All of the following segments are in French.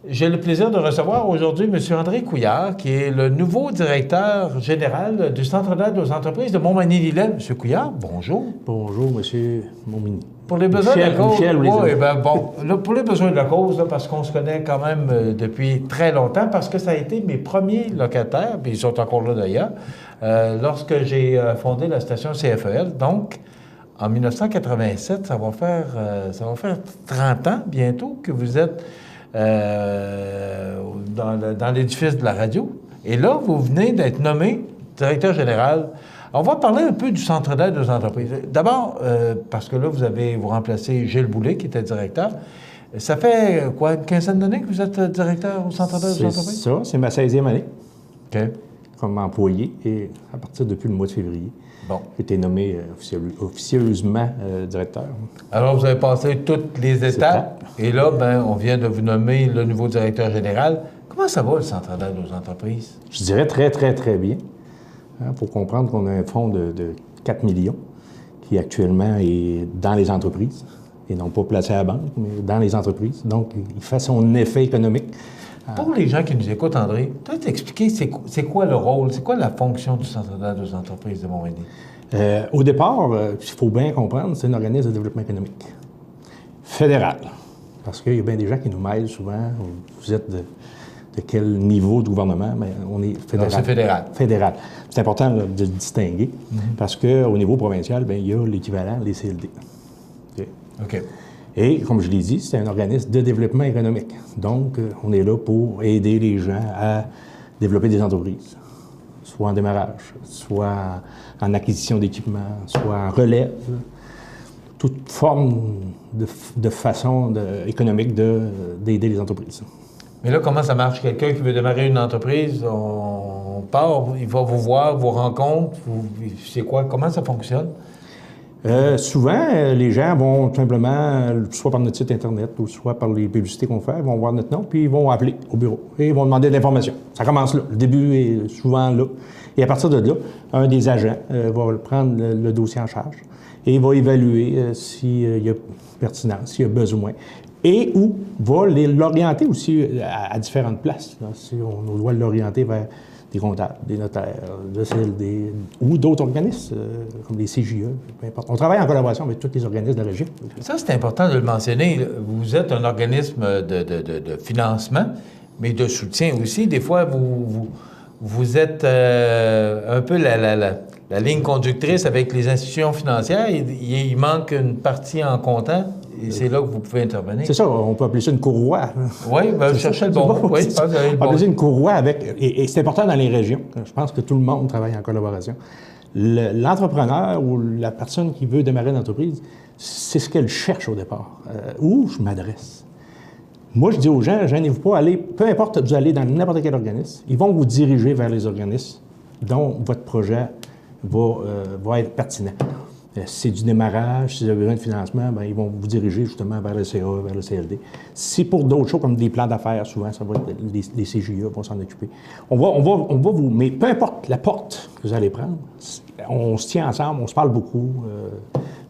J'ai le plaisir de recevoir aujourd'hui M. André Couillard, qui est le nouveau directeur général du Centre d'aide aux entreprises de Montmagny-Lillet. M. Couillard, bonjour. Bonjour, M. Montmagny. Pour les besoins de la cause. Michel, pour les besoins de la cause, là, parce qu'on se connaît quand même depuis très longtemps, parce que ça a été mes premiers locataires, puis ils sont encore là d'ailleurs, lorsque j'ai fondé la station CFEL. Donc, en 1987, ça va faire 30 ans bientôt que vous êtes dans l'édifice de la radio. Et là, vous venez d'être nommé directeur général. On va parler un peu du Centre d'aide aux entreprises. D'abord, parce que là, vous remplacez Gilles Boulet, qui était directeur. Ça fait quoi, une quinzaine d'années que vous êtes directeur au Centre d'aide aux entreprises? C'est ça, c'est ma 16e année. OK. Comme employé, et à partir depuis le mois de février. Bon. J'ai été nommé officieusement directeur. Alors, vous avez passé toutes les étapes, et là, on vient de vous nommer le nouveau directeur général. Comment ça va, le Centre d'aide aux entreprises? Je dirais très, très, très bien. Il faut comprendre qu'on a un fonds de 4 millions qui actuellement est dans les entreprises, et non pas placé à la banque, mais dans les entreprises. Donc, il fait son effet économique. Pour les gens qui nous écoutent, André, peut-être t'expliquer c'est quoi le rôle, c'est quoi la fonction du Centre d'aide aux entreprises de Montmagny? Au départ, il faut bien comprendre, c'est un organisme de développement économique fédéral. Parce qu'il y a bien des gens qui nous mêlent souvent. Vous êtes de quel niveau de gouvernement? Mais on est fédéral. C'est fédéral. Fédéral. C'est important là, de le distinguer parce qu'au niveau provincial, bien, il y a l'équivalent, les CLD. OK. Et, comme je l'ai dit, c'est un organisme de développement économique. Donc, on est là pour aider les gens à développer des entreprises, soit en démarrage, soit en acquisition d'équipements, soit en relève, toute forme de façon économique d'aider les entreprises. Mais là, comment ça marche? Quelqu'un qui veut démarrer une entreprise, on part, il va vous voir, vous rencontre, c'est quoi? Comment ça fonctionne? Souvent, les gens vont tout simplement, soit par notre site Internet ou soit par les publicités qu'on fait, vont voir notre nom, puis ils vont appeler au bureau et ils vont demander de l'information. Ça commence là. Le début est souvent là. Et à partir de là, un des agents va prendre le dossier en charge et va évaluer s'il y a pertinence, s'il y a besoin. Et ou va l'orienter aussi à différentes places. Là. Si on doit l'orienter vers des comptables, des notaires, de CLD ou d'autres organismes, comme les CJE, peu importe. On travaille en collaboration avec tous les organismes de la région. Ça, c'est important de le mentionner. Vous êtes un organisme de financement, mais de soutien aussi. Des fois, vous êtes un peu la ligne conductrice avec les institutions financières. Il manque une partie en comptant. Et c'est là que vous pouvez intervenir. C'est ça, on peut appeler ça une courroie. Oui, je cherchais le bon mot. Oui, on peut appeler ça une courroie avec... Et c'est important dans les régions. Je pense que tout le monde travaille en collaboration. L'entrepreneur ou la personne qui veut démarrer une entreprise, c'est ce qu'elle cherche au départ. Où je m'adresse? Moi, je dis aux gens, gênez-vous pas, allez, peu importe, vous allez dans n'importe quel organisme, ils vont vous diriger vers les organismes dont votre projet va être pertinent. Si c'est du démarrage, si vous avez besoin de financement, bien, ils vont vous diriger justement vers le CA, vers le CLD. Si pour d'autres choses, comme des plans d'affaires, souvent, ça va être les CJE vont s'en occuper. On va vous... Mais peu importe la porte que vous allez prendre, on se tient ensemble, on se parle beaucoup.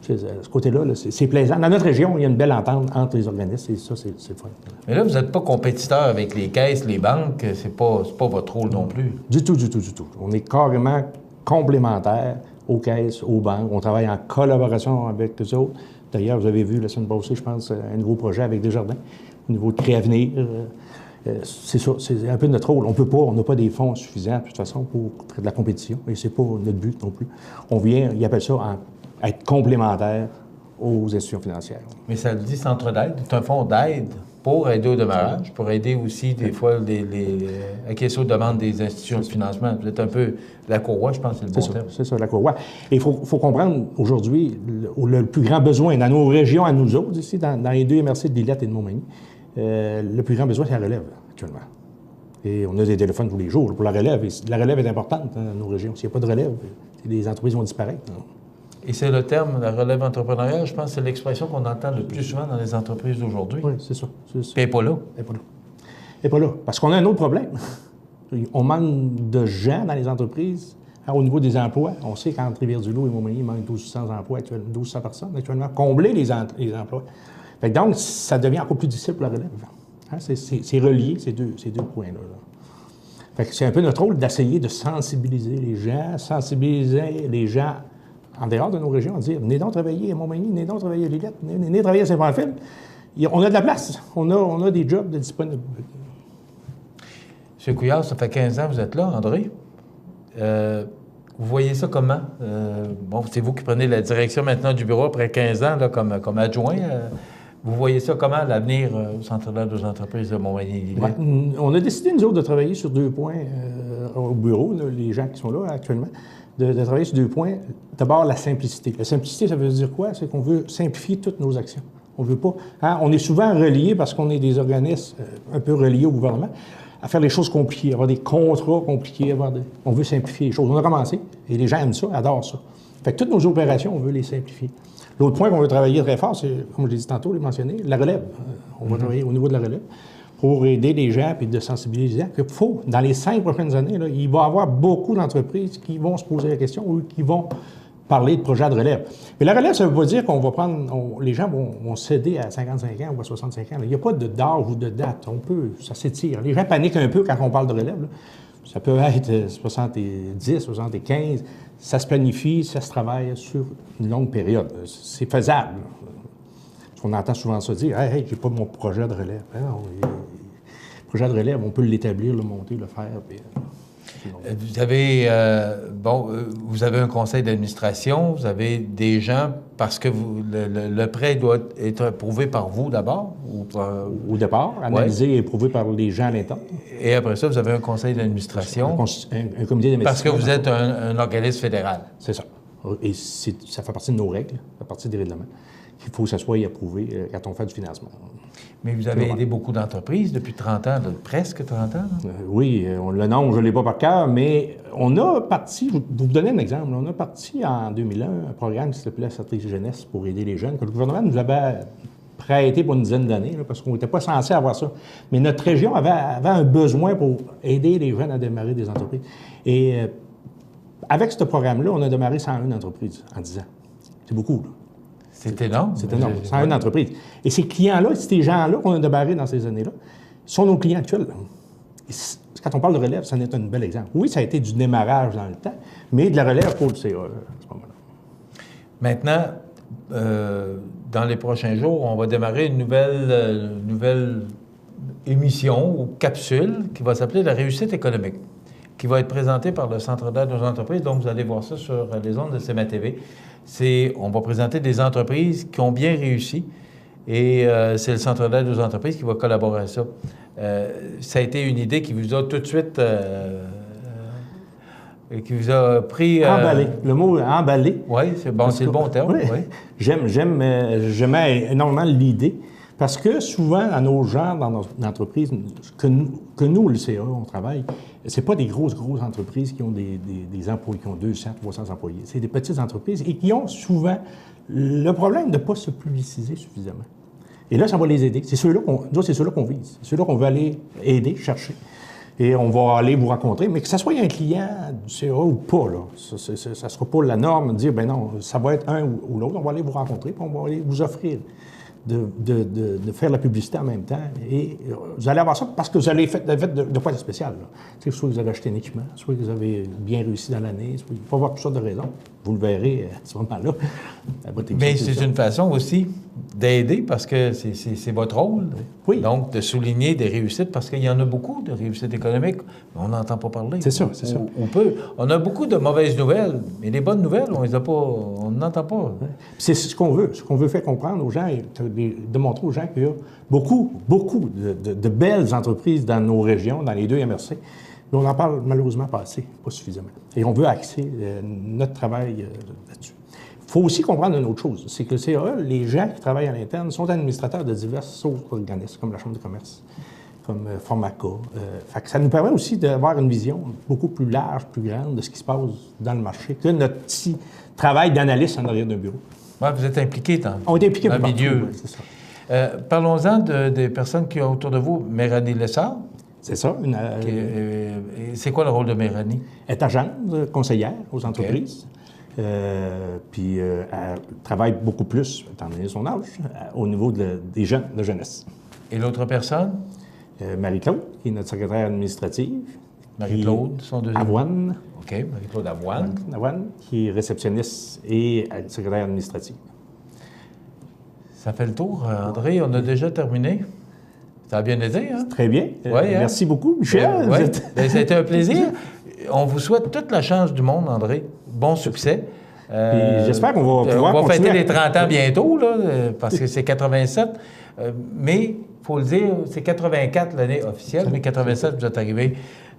Ce côté-là, là, c'est plaisant. Dans notre région, il y a une belle entente entre les organismes et ça, c'est le fun. Mais là, vous n'êtes pas compétiteur avec les caisses, les banques. C'est pas votre rôle non plus. Du tout. On est carrément complémentaires aux caisses, aux banques. On travaille en collaboration avec eux autres. D'ailleurs, vous avez vu la semaine passée, je pense, un nouveau projet avec Desjardins au niveau de Créavenir. C'est ça, c'est un peu notre rôle. On n'a pas des fonds suffisants, de toute façon, pour faire de la compétition. Et c'est pas notre but non plus. On vient, ils appellent ça être complémentaire aux institutions financières. Mais ça le dit Centre d'aide. C'est un fonds d'aide pour aider au démarrage, pour aider aussi, des fois, à caisser aux demandes des institutions de financement. Vous êtes un peu la courroie, je pense, c'est le bon terme. C'est ça, la courroie. Et il faut comprendre, aujourd'hui, le plus grand besoin dans nos régions, à nous autres, ici, dans les deux MRC de Lillette et de Montmagny, le plus grand besoin, c'est la relève, actuellement. Et on a des téléphones tous les jours pour la relève. Et la relève est importante dans nos régions. S'il n'y a pas de relève, les entreprises vont disparaître. Et c'est le terme, la relève entrepreneuriale, je pense que c'est l'expression qu'on entend le plus souvent dans les entreprises d'aujourd'hui. Oui, c'est ça. Puis elle n'est pas là. Elle n'est pas là. Parce qu'on a un autre problème. On manque de gens dans les entreprises. Alors, au niveau des emplois, on sait qu'entre Rivière-du-Loup et Montmagny, il manque 1200 emplois, 1200 personnes actuellement. Combler les emplois. Fait que donc, ça devient encore plus difficile pour la relève. Hein, c'est relié, ces deux points-là. Là. Fait que c'est un peu notre rôle d'essayer de sensibiliser les gens en dehors de nos régions, dire « Venez donc travailler à Montmagny, venez donc travailler à Lillette, venez travailler à Saint-Pamphile. » On a de la place, on a des jobs de disponibles. M. Couillard, ça fait 15 ans que vous êtes là, André. Vous voyez ça comment? Bon, c'est vous qui prenez la direction maintenant du bureau après 15 ans là, comme adjoint. Vous voyez ça comment, l'avenir au Centre d'aide aux entreprises de Montmagny-Lillette? Ouais, on a décidé, nous autres, de travailler sur 2 points au bureau, là, les gens qui sont là actuellement, de travailler sur 2 points. D'abord, la simplicité. La simplicité, ça veut dire quoi? C'est qu'on veut simplifier toutes nos actions. On veut pas... Hein, on est souvent reliés, parce qu'on est des organismes un peu reliés au gouvernement, à faire des choses compliquées, avoir des contrats compliqués, on veut simplifier les choses. On a commencé, et les gens aiment ça, adorent ça. Fait que toutes nos opérations, on veut les simplifier. L'autre point qu'on veut travailler très fort, c'est, comme je l'ai dit tantôt, je l'ai mentionné, la relève. On va travailler au niveau de la relève pour aider les gens et de sensibiliser les gens qu'il faut, dans les 5 prochaines années, là, il va y avoir beaucoup d'entreprises qui vont se poser la question ou qui vont parler de projets de relève. Mais la relève, ça ne veut pas dire qu'on va prendre... les gens vont céder à 55 ans ou à 65 ans. Là. Il n'y a pas d'âge ou de date. Ça s'étire. Les gens paniquent un peu quand on parle de relève. Là. Ça peut être 70, 75. Ça se planifie, ça se travaille sur une longue période. C'est faisable. On entend souvent ça dire « Hey, j'ai pas mon projet de relève. » Le projet de relève, on peut l'établir, le monter, le faire. Puis, vous avez, vous avez un conseil d'administration, vous avez des gens, parce que le prêt doit être approuvé par vous d'abord? Au départ, analysé et approuvé par les gens à l'interne. Et après ça, vous avez un conseil d'administration? Un comité d'investissement. Parce que vous êtes un organisme fédéral. C'est ça. Et ça fait partie de nos règles, ça fait partie des règlements. Il faut que ça soit approuvé quand on fait du financement. Mais vous avez aidé beaucoup d'entreprises depuis 30 ans, presque 30 ans? Oui, le nombre, je ne l'ai pas par cœur, mais on a parti, je vais vous donner un exemple, on a parti en 2001 un programme qui s'appelait Stratégie Jeunesse pour aider les jeunes, que le gouvernement nous avait prêté pour une dizaine d'années, parce qu'on n'était pas censé avoir ça. Mais notre région avait un besoin pour aider les jeunes à démarrer des entreprises. Et avec ce programme-là, on a démarré 101 entreprises en 10 ans. C'est beaucoup, là. C'est énorme. C'est énorme. 101 entreprises. Et ces clients-là, ces gens-là qu'on a démarrés dans ces années-là, sont nos clients actuels. Quand on parle de relève, ça en est un bel exemple. Oui, ça a été du démarrage dans le temps, mais de la relève pour le CA à ce moment-là. Maintenant, dans les prochains jours, on va démarrer une nouvelle émission ou capsule qui va s'appeler « La réussite économique », qui va être présentée par le Centre d'aide aux entreprises. Donc, vous allez voir ça sur les ondes de CMA TV. On va présenter des entreprises qui ont bien réussi et c'est le Centre d'aide aux entreprises qui va collaborer à ça. Ça a été une idée qui vous a tout de suite... qui vous a pris... Emballé. Le mot « emballé ». Oui, c'est bon, c'est le bon terme. Oui. Oui. J'aimais énormément l'idée parce que souvent, dans nos gens, dans nos entreprises, que nous, le CA, on travaille, c'est pas des grosses entreprises qui ont des employés, qui ont 200, 300 employés. C'est des petites entreprises et qui ont souvent le problème de ne pas se publiciser suffisamment. Et là, ça va les aider. C'est ceux-là qu'on vise. C'est ceux-là qu'on veut aller aider, chercher. Et on va aller vous rencontrer, mais que ce soit un client du CA ou pas, là, ça ne sera pas la norme de dire, ben non, ça va être un ou l'autre. On va aller vous rencontrer, puis on va aller vous offrir de faire la publicité en même temps. Et vous allez avoir ça parce que vous allez fait de quoi de spécial. Soit vous avez acheté un équipement, soit vous avez bien réussi dans l'année, il faut avoir toutes sortes de raisons. Vous le verrez à ce moment-là. Mais c'est une façon aussi d'aider parce que c'est votre rôle. Oui. Donc, de souligner des réussites parce qu'il y en a beaucoup de réussites économiques, mais on n'entend pas parler. C'est ça, c'est ça. On a beaucoup de mauvaises nouvelles, mais les bonnes nouvelles, on n'entend pas. Ouais. C'est ce qu'on veut. Ce qu'on veut faire comprendre aux gens et de montrer aux gens qu'il y a beaucoup de belles entreprises dans nos régions, dans les 2 MRC. Mais on en parle malheureusement pas assez, pas suffisamment. Et on veut axer notre travail là-dessus. Il faut aussi comprendre une autre chose, c'est que le CAE, les gens qui travaillent à l'interne sont administrateurs de divers autres organismes, comme la Chambre de commerce, comme Formaca. Fait que ça nous permet aussi d'avoir une vision beaucoup plus large, plus grande de ce qui se passe dans le marché que notre petit travail d'analyste en arrière d'un bureau. Ouais, vous êtes impliqués on est impliqués dans le milieu. Ouais, c'est ça. Parlons-en des personnes qui ont autour de vous. Méranie Lessard. C'est ça. C'est quoi le rôle de Méranie? Elle est agente conseillère aux entreprises. Puis elle travaille beaucoup plus, étant donné son âge, au niveau des jeunes de jeunesse. Et l'autre personne? Marie-Claude, qui est notre secrétaire administrative. Marie-Claude, son deuxième. Avoine. OK, Marie-Claude Avoine. Avoine, qui est réceptionniste et secrétaire administrative. Ça fait le tour, André. On a déjà terminé. Ça a bien été, hein? Très bien. Ouais, hein? Merci beaucoup, Michel. Ouais. Ben, ça a été un plaisir. On vous souhaite toute la chance du monde, André. Bon succès. J'espère qu'on va pouvoir on va fêter continuer les 30 ans bientôt, là, parce que c'est 87. Mais, il faut le dire, c'est 84 l'année officielle, mais 87, vous êtes arrivé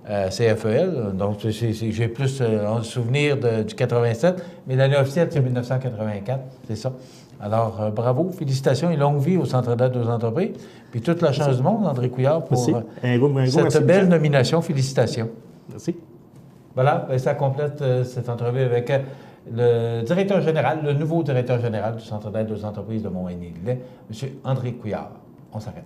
à CFEL. Donc, j'ai plus un souvenir du 87, mais l'année officielle, c'est 1984, c'est ça. Alors, bravo, félicitations et longue vie au Centre d'aide aux entreprises. Puis toute la chance du monde, André Couillard, pour cette belle nomination. Félicitations. Merci. Voilà, bien, ça complète cette entrevue avec le directeur général, le nouveau directeur général du Centre d'aide aux entreprises de Montmagny-Lillet, M. André Couillard. On s'arrête.